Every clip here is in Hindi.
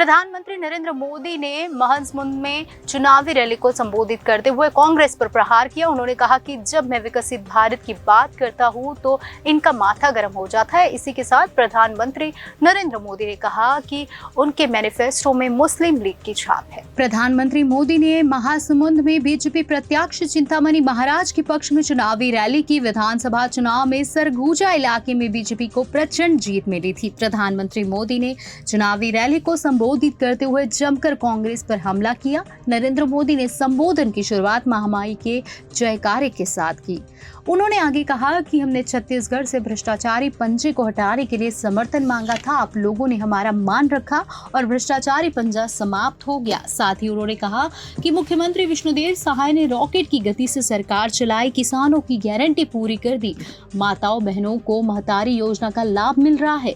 प्रधानमंत्री नरेंद्र मोदी ने महासमुंद में चुनावी रैली को संबोधित करते हुए कांग्रेस पर प्रहार किया। उन्होंने कहा कि जब मैं विकसित भारत की बात करता हूं तो इनका माथा गर्म हो जाता है। इसी के साथ प्रधानमंत्री नरेंद्र मोदी ने कहा कि उनके मैनिफेस्टो में मुस्लिम लीग की छाप है। प्रधानमंत्री मोदी ने महासमुंद में बीजेपी प्रत्याशी चिंतामणि महाराज के पक्ष में चुनावी रैली की। विधानसभा चुनाव में सरगुजा इलाके में बीजेपी को प्रचंड जीत मिली थी। प्रधानमंत्री मोदी ने चुनावी रैली को संबोधित करते हुए जमकर कांग्रेस पर हमला किया। नरेंद्र मोदी ने संबोधन की शुरुआत महामाई के जयकारे के साथ की। उन्होंने आगे कहा कि हमने छत्तीसगढ़ से भ्रष्टाचारी पंजे को हटाने के लिए समर्थन मांगा था। आप लोगों ने हमारा मान रखा और भ्रष्टाचारी पंजा समाप्त हो गया। साथ ही उन्होंने कहा कि मुख्यमंत्री विष्णुदेव साय ने रॉकेट की गति से सरकार चलाई, किसानों की गारंटी पूरी कर दी, माताओं बहनों को महतारी योजना का लाभ मिल रहा है।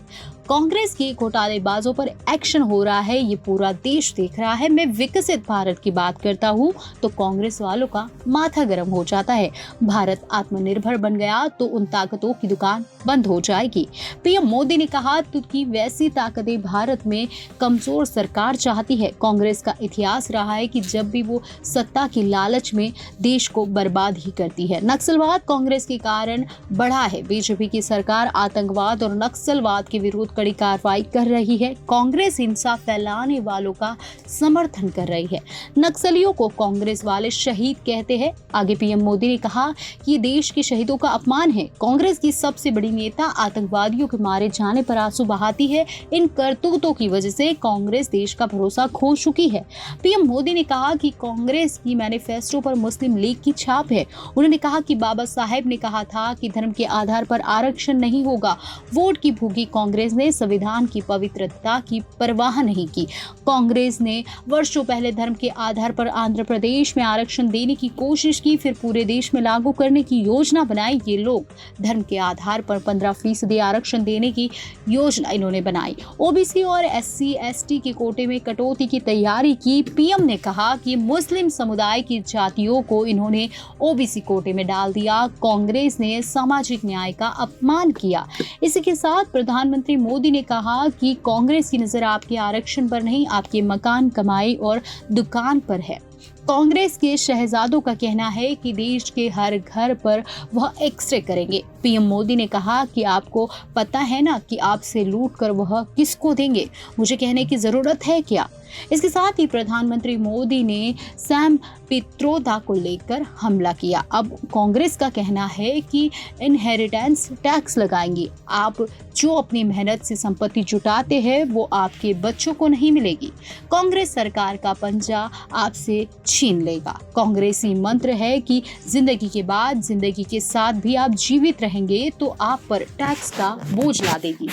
कांग्रेस के घोटालेबाजों पर एक्शन हो रहा है, ये पूरा देश देख रहा है। मैं विकसित भारत की बात करता हूँ तो कांग्रेस वालों का माथा गर्म हो जाता है। भारत आत्मनिर्भर बन गया तो उन ताकतों की दुकान बंद हो जाएगी। पीएम मोदी ने कहा कि वैसी ताकतें भारत में कमजोर सरकार चाहती है। कांग्रेस का इतिहास रहा है कि जब भी वो सत्ता की लालच में देश को बर्बाद ही करती है। नक्सलवाद कांग्रेस के कारण बढ़ा है। बीजेपी की सरकार आतंकवाद और नक्सलवाद के विरुद्ध कड़ी कार्रवाई कर रही है। कांग्रेस हिंसा फैलाने वालों का समर्थन कर रही है। नक्सलियों को कांग्रेस वाले शहीद कहते हैं। आगे पीएम मोदी ने कहा कि ये देश के शहीदों का अपमान है। कांग्रेस की सबसे बड़ी नेता आतंकवादियों के मारे जाने पर आंसू बहाती है। इन करतूतों की वजह से कांग्रेस देश का भरोसा खो चुकी है। पीएम मोदी ने कहा कि कांग्रेस की मैनिफेस्टो पर मुस्लिम लीग की छाप है। उन्होंने कहा कि बाबा साहेब ने कहा था कि धर्म के आधार पर आरक्षण नहीं होगा। वोट की भूखी कांग्रेस ने संविधान की पवित्रता की परवाह नहीं की। कांग्रेस ने वर्षों पहले धर्म के आधार पर आंध्र प्रदेश में आरक्षण देने की कोशिश की, फिर पूरे देश में लागू करने की योजना बनाई। ये लोग धर्म के आधार पर 15% आरक्षण देने की योजना इन्होंने बनाई। ओबीसी और SC/ST के कोटे में कटौती की तैयारी की। पीएम ने कहा कि मुस्लिम समुदाय की जातियों को इन्होंने ओबीसी कोटे में डाल दिया। कांग्रेस ने सामाजिक न्याय का अपमान किया। इसी के साथ प्रधानमंत्री मोदी ने कहा कि कांग्रेस की नजर आपके आरक्षण पर नहीं, आपके मकान, कमाई और दुकान पर है। कांग्रेस के शहजादों का कहना है कि देश के हर घर पर वह एक्सरे करेंगे। पीएम मोदी ने कहा कि आपको पता है ना कि आपसे लूट कर वह किसको देंगे, मुझे कहने की जरूरत है क्या। इसके साथ ही प्रधानमंत्री मोदी ने सैम पित्रोदा को लेकर हमला किया। अब कांग्रेस का कहना है कि इनहेरिटेंस टैक्स लगाएंगे। आप जो अपनी मेहनत से संपत्ति जुटाते हैं वो आपके बच्चों को नहीं मिलेगी। कांग्रेस सरकार का पंजा आपसे छीन लेगा। कांग्रेसी मंत्र है कि जिंदगी के बाद जिंदगी के साथ भी आप जीवित रहेंगे तो आप पर टैक्स का बोझ ला देगी।